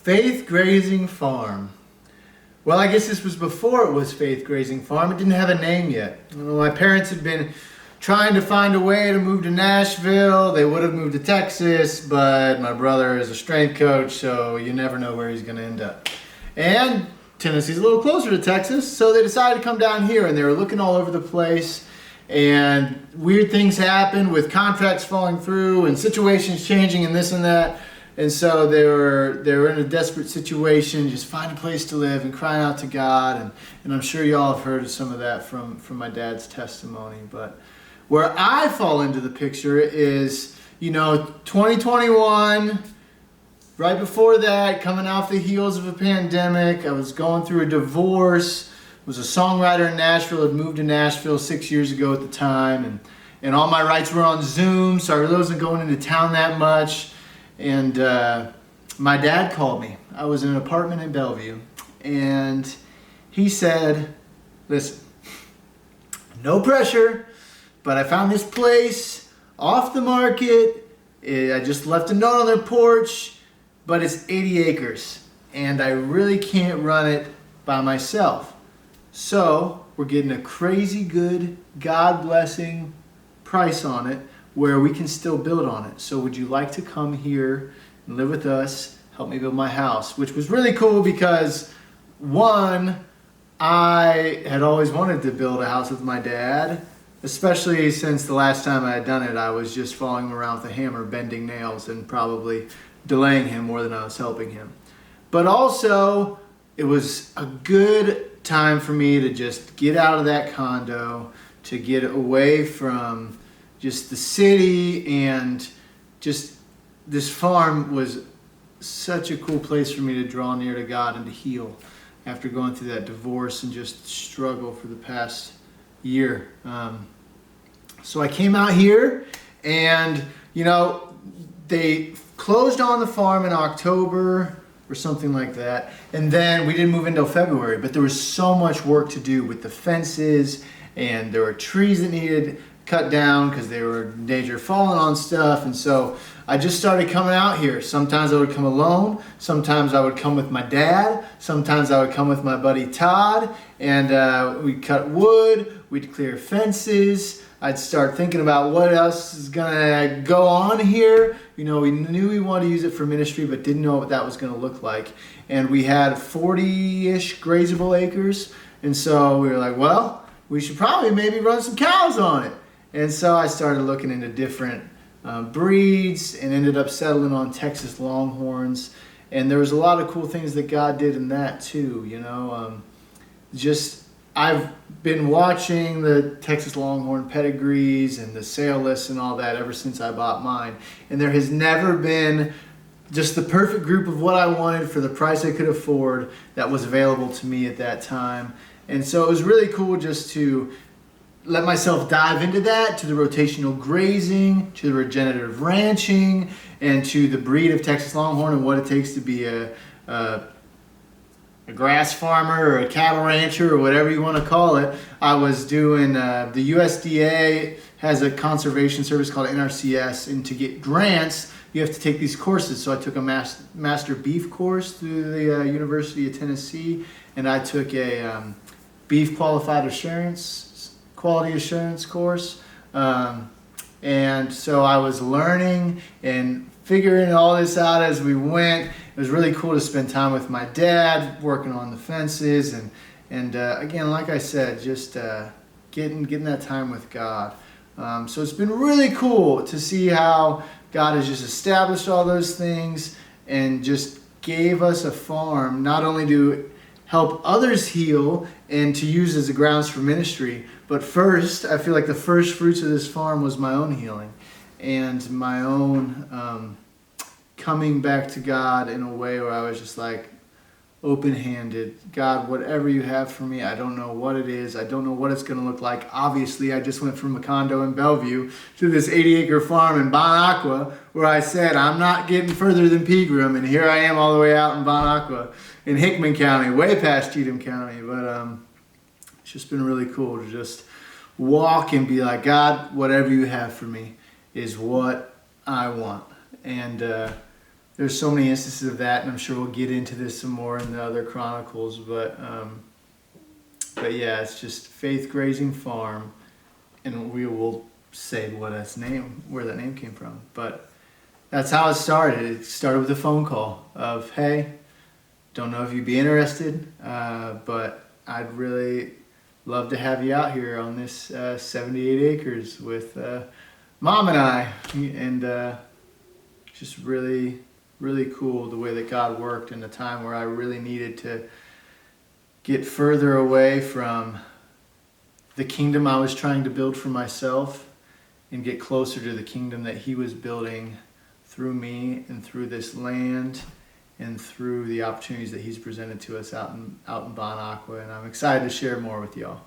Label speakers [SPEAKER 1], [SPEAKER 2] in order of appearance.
[SPEAKER 1] Faith Grazing Farm. Well, I guess this was before it was Faith Grazing Farm. It didn't have a name yet. My parents had been trying to find a way to move to Nashville. They would have moved to Texas, but my brother is a strength coach, so you never know where he's going to end up. And Tennessee's a little closer to Texas, so they decided to come down here, and they were looking all over the place. And weird things happened with contracts falling through and situations changing and this and that. And so they were in a desperate situation, just find a place to live and crying out to God. And I'm sure y'all have heard of some of that from my dad's testimony. But where I fall into the picture is, 2021, right before that, coming off the heels of a pandemic, I was going through a divorce, was a songwriter in Nashville, had moved to Nashville 6 years ago at the time. And all my rights were on Zoom, so I really wasn't going into town that much. And my dad called me. I was in an apartment in Bellevue, and he said, listen, no pressure, but I found this place off the market. I just left a note on their porch, but it's 80 acres, and I really can't run it by myself. So we're getting a crazy good, God-blessing price on it, where we can still build on it. So would you like to come here and live with us, help me build my house? Which was really cool because, one, I had always wanted to build a house with my dad, especially since the last time I had done it, I was just following him around with a hammer, bending nails, and probably delaying him more than I was helping him. But also, it was a good time for me to just get out of that condo, to get away from just the city, and just this farm was such a cool place for me to draw near to God and to heal after going through that divorce and just struggle for the past year. So I came out here, and they closed on the farm in October or something like that, and then we didn't move until February, but there was so much work to do with the fences, and there were trees that needed cut down because they were in danger of falling on stuff. And so I just started coming out here. Sometimes I would come alone, sometimes I would come with my dad, sometimes I would come with my buddy Todd, and we'd cut wood, we'd clear fences. I'd start thinking about what else is gonna go on here. We knew we wanted to use it for ministry, but didn't know what that was gonna look like. And we had 40-ish grazable acres, and so we were like, well, we should probably maybe run some cows on it. And so I started looking into different breeds and ended up settling on Texas Longhorns. And there was a lot of cool things that God did in that too, I've been watching the Texas Longhorn pedigrees and the sale lists and all that ever since I bought mine. And there has never been just the perfect group of what I wanted for the price I could afford that was available to me at that time. And so it was really cool just to let myself dive into that, to the rotational grazing, to the regenerative ranching, and to the breed of Texas Longhorn and what it takes to be a grass farmer or a cattle rancher or whatever you want to call it. I was doing, the USDA has a conservation service called NRCS, and to get grants, you have to take these courses. So I took a master beef course through the University of Tennessee, and I took a beef quality assurance course. And so I was learning and figuring all this out as we went. It was really cool to spend time with my dad, working on the fences, and again, like I said, just getting that time with God. So it's been really cool to see how God has just established all those things and just gave us a farm, not only to help others heal and to use as a grounds for ministry, but first, I feel like the first fruits of this farm was my own healing and my own coming back to God in a way where I was just like open-handed. God, whatever you have for me, I don't know what it is. I don't know what it's going to look like. Obviously, I just went from a condo in Bellevue to this 80-acre farm in Bon Aqua, where I said, I'm not getting further than Pegram, and here I am all the way out in Bon Aqua in Hickman County, way past Cheatham County. But it's just been really cool to just walk and be like, God, whatever you have for me is what I want. And there's so many instances of that, and I'm sure we'll get into this some more in the other chronicles. But yeah, it's just Faith Grazing Farm, and we will say where that name came from. But that's how it started. It started with a phone call of, hey, don't know if you'd be interested, but I'd really love to have you out here on this 78 acres with Mom and I. And just really, really cool the way that God worked in a time where I really needed to get further away from the kingdom I was trying to build for myself and get closer to the kingdom that He was building through me and through this land and through the opportunities that He's presented to us out in Bon Aqua. And I'm excited to share more with y'all.